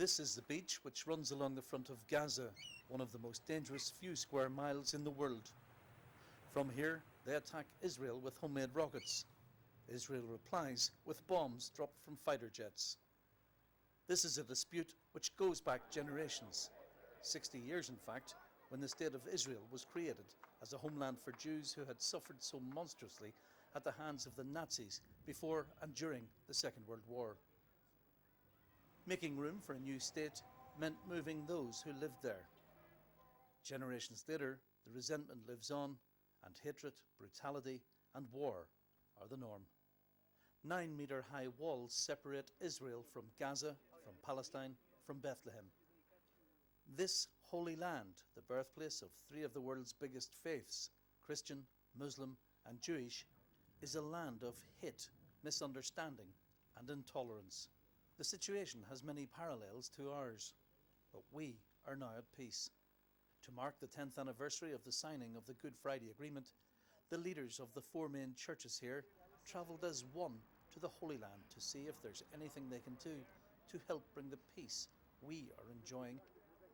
This is the beach which runs along the front of Gaza, one of the most dangerous few square miles in the world. From here, they attack Israel with homemade rockets. Israel replies with bombs dropped from fighter jets. This is a dispute which goes back generations, 60 years in fact, when the State of Israel was created as a homeland for Jews who had suffered so monstrously at the hands of the Nazis before and during the Second World War. Making room for a new state meant moving those who lived there. Generations later, the resentment lives on, and hatred, brutality, and war are the norm. 9-metre-high walls separate Israel from Gaza, from Palestine, from Bethlehem. This holy land, the birthplace of three of the world's biggest faiths, Christian, Muslim, and Jewish, is a land of hate, misunderstanding, and intolerance. The situation has many parallels to ours, but we are now at peace. To mark the 10th anniversary of the signing of the Good Friday Agreement, the leaders of the four main churches here travelled as one to the Holy Land to see if there's anything they can do to help bring the peace we are enjoying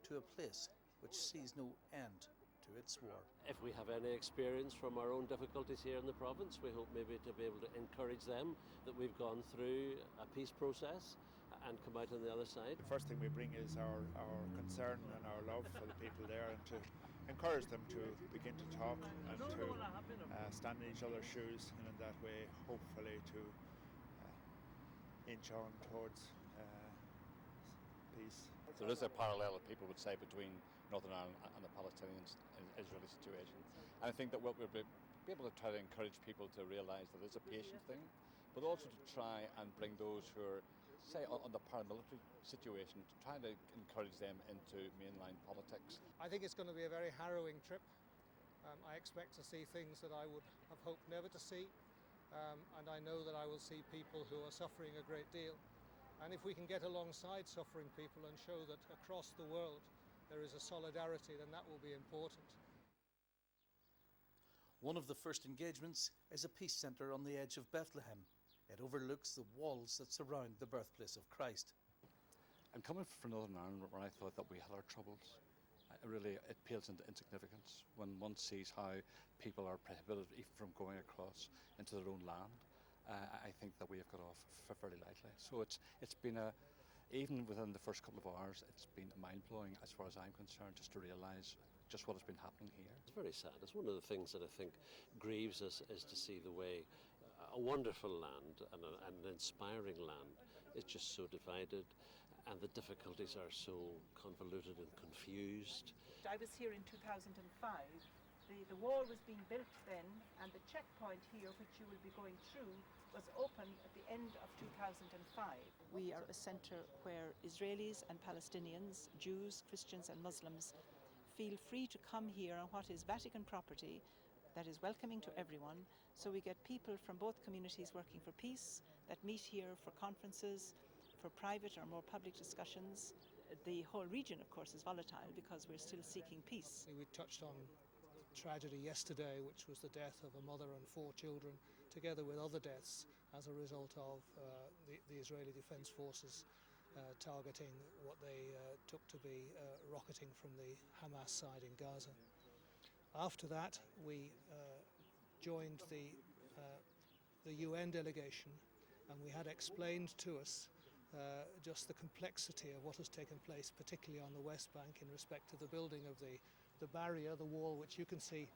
to a place which sees no end to its war. If we have any experience from our own difficulties here in the province, we hope maybe to be able to encourage them that we've gone through a peace process and come out on the other side. The first thing we bring is our concern and our love for the people there, and to encourage them to begin to talk and to stand in each other's shoes, and in that way hopefully to inch on towards peace. There is a parallel, people would say, between Northern Ireland and the Palestinian and Israeli situation. And I think that what we'll be able to try to encourage people to realise that it's a patient thing, but also to try and bring those who are, say, on the paramilitary situation, to try to encourage them into mainline politics. I think it's going to be a very harrowing trip. I expect to see things that I would have hoped never to see, and I know that I will see people who are suffering a great deal. And if we can get alongside suffering people and show that across the world there is a solidarity, then that will be important. One of the first engagements is a peace centre on the edge of Bethlehem. It overlooks the walls that surround the birthplace of Christ. I'm coming from Northern Ireland, where I thought that we had our troubles. It pales into insignificance when one sees how people are prohibited even from going across into their own land. I think that we have got off fairly lightly. So it's been even within the first couple of hours, it's been mind-blowing as far as I'm concerned, just to realise just what has been happening here. It's very sad. It's one of the things that I think grieves us, is to see the way a wonderful land and an inspiring land is just so divided, and the difficulties are so convoluted and confused. I was here in 2005. The wall was being built then, and the checkpoint here, which you will be going through, was open at the end of 2005. We are a centre where Israelis and Palestinians, Jews, Christians and Muslims feel free to come here on what is Vatican property that is welcoming to everyone. So we get people from both communities working for peace that meet here for conferences, for private or more public discussions. The whole region, of course, is volatile because we're still seeking peace. We touched on tragedy yesterday, which was the death of a mother and 4 children, together with other deaths as a result of the Israeli Defense Forces targeting what they took to be rocketing from the Hamas side in Gaza. After that, we joined the UN delegation, and we had explained to us just the complexity of what has taken place, particularly on the West Bank, in respect to the building of the barrier, the wall, which you can see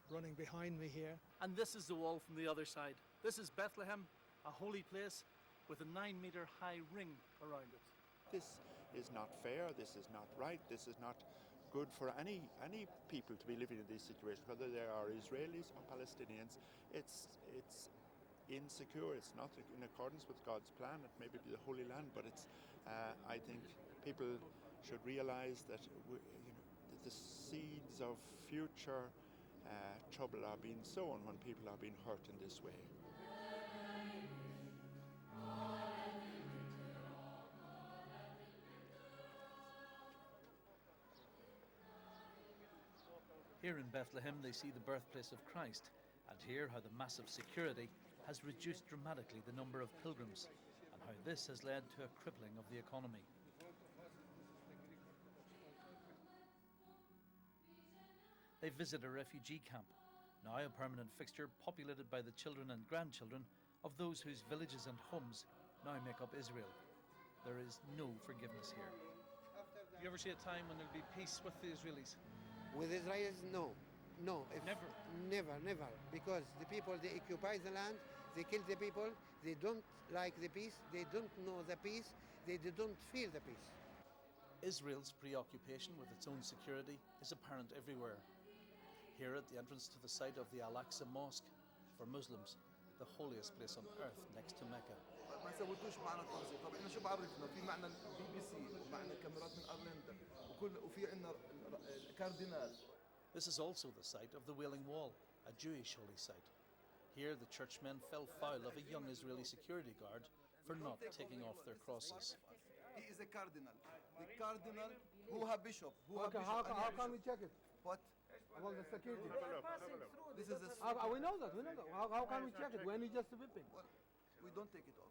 running behind me here. And this is the wall from the other side. This is Bethlehem, a holy place with a 9-metre-high ring around it. This is not fair, this is not right, this is not good for any people to be living in these situations, whether they are Israelis or Palestinians. It's insecure, it's not in accordance with God's plan. It may be the Holy Land, but it's I think people should realise that that the seeds of future trouble are being sown when people are being hurt in this way. Here in Bethlehem they see the birthplace of Christ, and hear how the massive security has reduced dramatically the number of pilgrims, and how this has led to a crippling of the economy. They visit a refugee camp, now a permanent fixture populated by the children and grandchildren of those whose villages and homes now make up Israel. There is no forgiveness here. Do you ever see a time when there'll be peace with the Israelis? With Israelis, no. No. Never? Never. Because the people, they occupy the land, they kill the people, they don't like the peace, they don't know the peace, they don't feel the peace. Israel's preoccupation with its own security is apparent everywhere. Here at the entrance to the site of the Al-Aqsa Mosque, for Muslims, the holiest place on earth next to Mecca. ما سويتوش معنا التنظيم، طب احنا شو بعرفنا؟ في معنا البي بي سي ومعنا كاميرات من ارلندا وفي عندنا الكاردينال. This is also the site of the Wailing Wall, a Jewish holy site. Here the churchmen fell foul of a young Israeli security guard for not taking off their crosses. He is a cardinal. The cardinal who have bishop. How can we check it? What? Well, the security. This is a. We know that. How can we check it when he just whipping? Well, we don't take it off.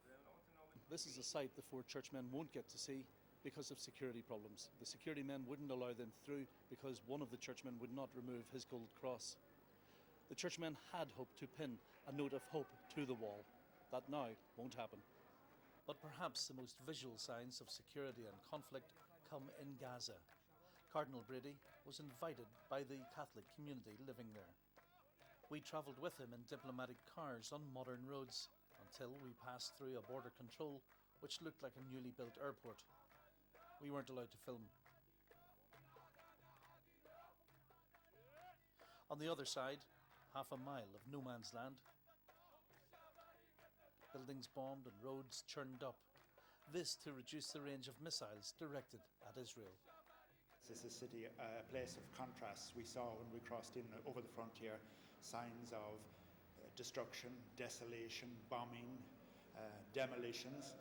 This is a site the four churchmen won't get to see because of security problems. The security men wouldn't allow them through because one of the churchmen would not remove his gold cross. The churchmen had hoped to pin a note of hope to the wall. That now won't happen. But perhaps the most visual signs of security and conflict come in Gaza. Cardinal Brady was invited by the Catholic community living there. We travelled with him in diplomatic cars on modern roads until we passed through a border control which looked like a newly built airport. We weren't allowed to film. On the other side, half a mile of no man's land. Buildings bombed and roads churned up. This to reduce the range of missiles directed at Israel. This is a city, a place of contrasts. We saw when we crossed in over the frontier signs of destruction, desolation, bombing, demolitions.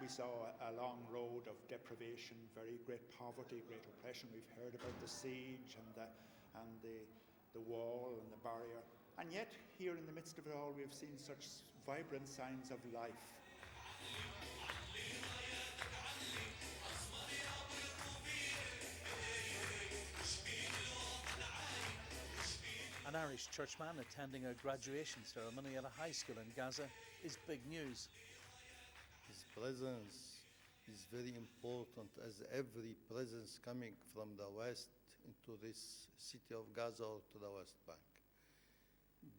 We saw a long road of deprivation, very great poverty, great oppression. We've heard about the siege and the wall and the barrier. And yet, here in the midst of it all, we've seen such vibrant signs of life. An Irish churchman attending a graduation ceremony at a high school in Gaza is big news. His presence is very important, as every presence coming from the west into this city of Gaza or to the West Bank,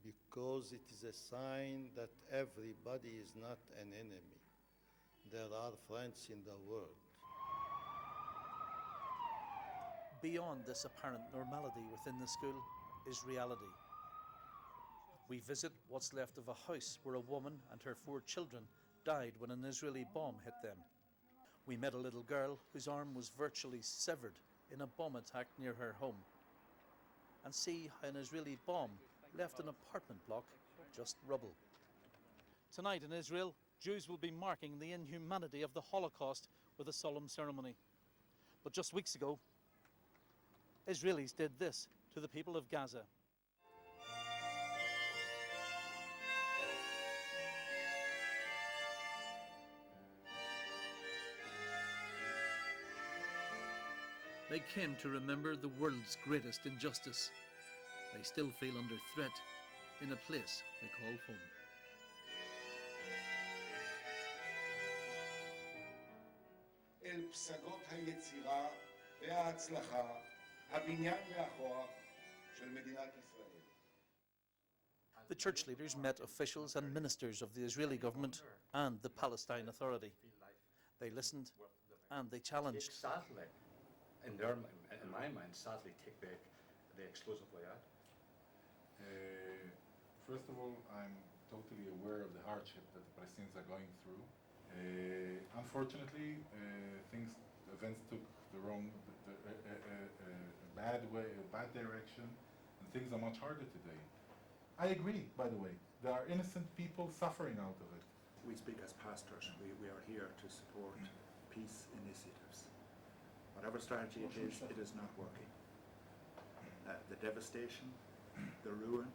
because it is a sign that everybody is not an enemy. There are friends in the world. Beyond this apparent normality within the school is reality. We visit what's left of a house where a woman and her 4 children died when an Israeli bomb hit them. We met a little girl whose arm was virtually severed in a bomb attack near her home, and see how an Israeli bomb left an apartment block just rubble. Tonight in Israel, Jews will be marking the inhumanity of the Holocaust with a solemn ceremony. But just weeks ago, Israelis did this to the people of Gaza. They came to remember the world's greatest injustice. They still feel under threat in a place they call home. אל פסגות היצירה וההצלחה, הבניין והכוח של מדינת ישראל. The church leaders met officials and ministers of the Israeli government and the Palestine Authority. They listened and they challenged. Sadly, in my mind, sadly take back the explosive layout. First of all, I'm totally aware of the hardship that the Palestinians are going through. Unfortunately, events took a bad direction, and things are much harder today. I agree, by the way. There are innocent people suffering out of it. We speak as pastors. We are here to support peace initiatives. Whatever strategy it is not working. The devastation, the ruin.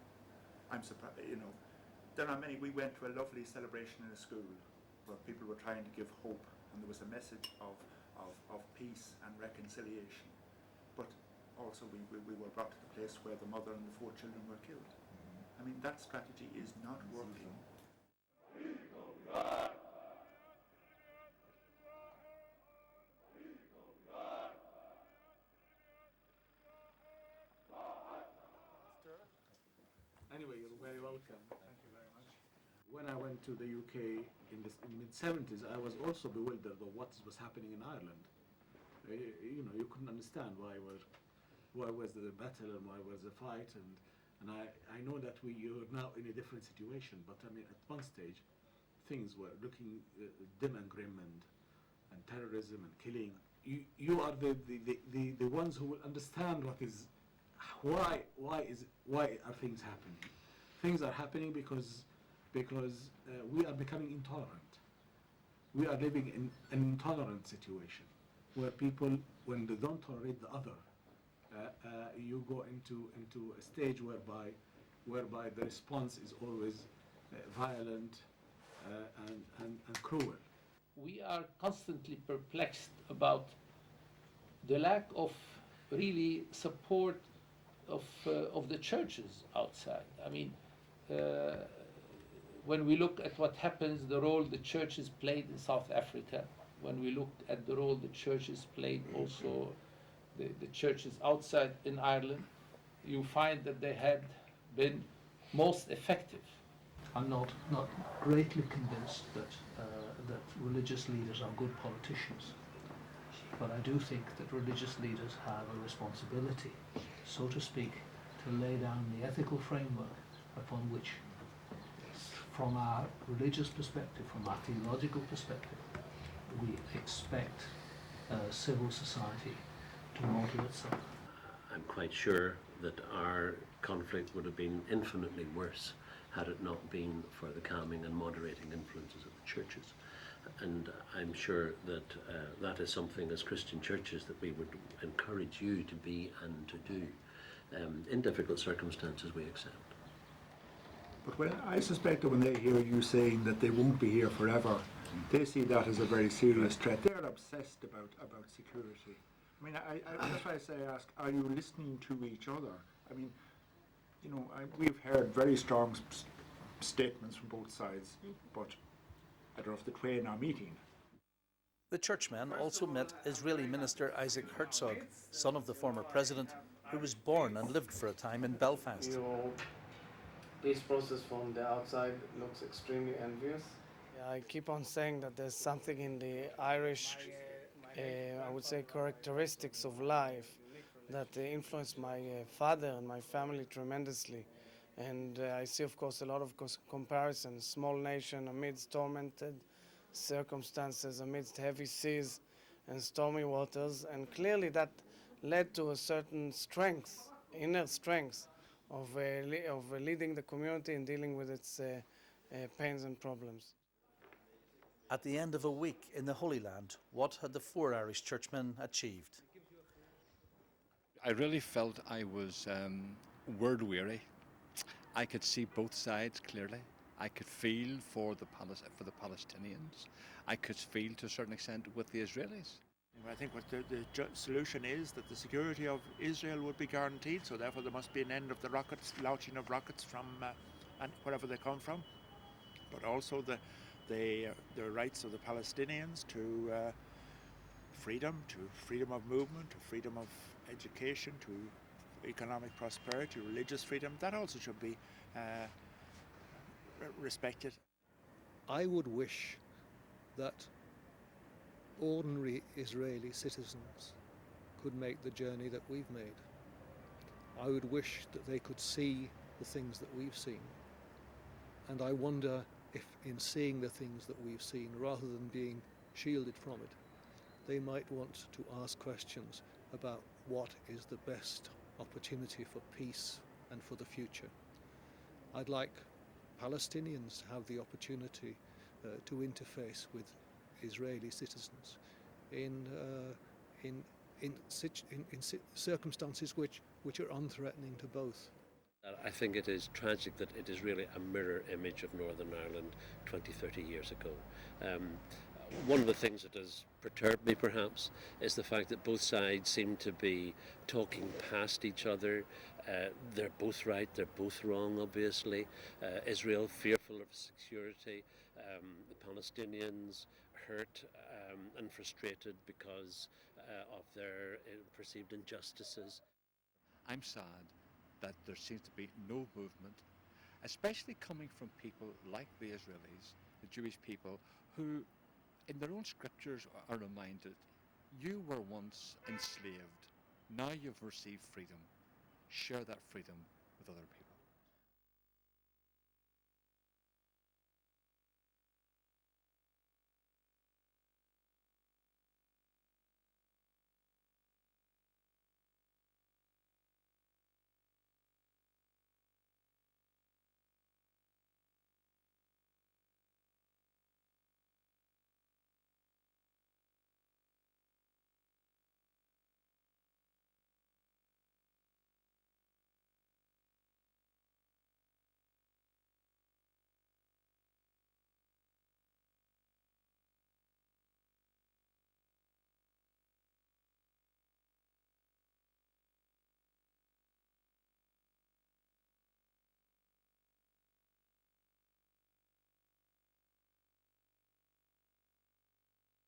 I'm surprised, there are many. We went to a lovely celebration in a school where people were trying to give hope, and there was a message of peace and reconciliation. But also we were brought to the place where the mother and the 4 children were killed. I mean, that strategy is not working. Anyway, you're very welcome. Thank you very much. When I went to the UK in the mid-70s, I was also bewildered of what was happening in Ireland. You know, you couldn't understand why was the battle and why was the fight, and I know that you're now in a different situation, but I mean, at one stage, things were looking dim and grim, and terrorism and killing. You are the ones who will understand what is. Why are things happening? Things are happening because we are becoming intolerant. We are living in an intolerant situation where people, when they don't tolerate the other, you go into a stage whereby the response is always violent and cruel. We are constantly perplexed about the lack of really support of the churches outside. I mean, when we look at what happens, the role the churches played in South Africa, when we looked at the role the churches played also, the churches outside in Ireland, you find that they had been most effective. I'm not greatly convinced that religious leaders are good politicians, but I do think that religious leaders have a responsibility, so to speak, to lay down the ethical framework upon which, from our religious perspective, from our theological perspective, we expect civil society to model itself. I'm quite sure that our conflict would have been infinitely worse had it not been for the calming and moderating influences of the churches. And I'm sure that that is something as Christian churches that we would encourage you to be and to do. In difficult circumstances, we accept. But I suspect that when they hear you saying that they won't be here forever, they see that as a very serious threat. They're obsessed about security. I mean, that's why I ask, are you listening to each other? I mean, you know, we've heard very strong statements from both sides, but I don't know if the twain are meeting. The churchmen also met Israeli Minister Isaac Herzog, son of the former president, who was born and lived for a time in Belfast. Peace process from the outside looks extremely envious. Yeah, I keep on saying that there's something in the Irish, I would say, characteristics of life that influenced my father and my family tremendously. And I see, of course, a lot of comparisons. Small nation amidst tormented circumstances, amidst heavy seas and stormy waters. And clearly that led to a certain strength, inner strength, of leading the community and dealing with its pains and problems. At the end of a week in the Holy Land, what had the 4 Irish churchmen achieved? I really felt I was word weary. I could see both sides clearly. I could feel for the Palestinians. I could feel to a certain extent with the Israelis. I think what the solution is that the security of Israel would be guaranteed, so therefore there must be an end of the launching of rockets from and wherever they come from, but also the rights of the Palestinians to freedom of movement, to freedom of education, to economic prosperity, religious freedom. That also should be respected. I would wish that ordinary Israeli citizens could make the journey that we've made. I would wish that they could see the things that we've seen. And I wonder if in seeing the things that we've seen, rather than being shielded from it, they might want to ask questions about what is the best opportunity for peace and for the future. I'd like Palestinians to have the opportunity to interface with Israeli citizens in circumstances which are unthreatening to both. I think it is tragic that it is really a mirror image of Northern Ireland 20, 30 years ago. One of the things that has perturbed me, perhaps, is the fact that both sides seem to be talking past each other. They're both right, they're both wrong, obviously. Israel fearful of security, the Palestinians hurt and frustrated because of their perceived injustices. I'm sad that there seems to be no movement, especially coming from people like the Israelis, the Jewish people, who in their own scriptures are reminded, you were once enslaved, now you've received freedom. Share that freedom with other people.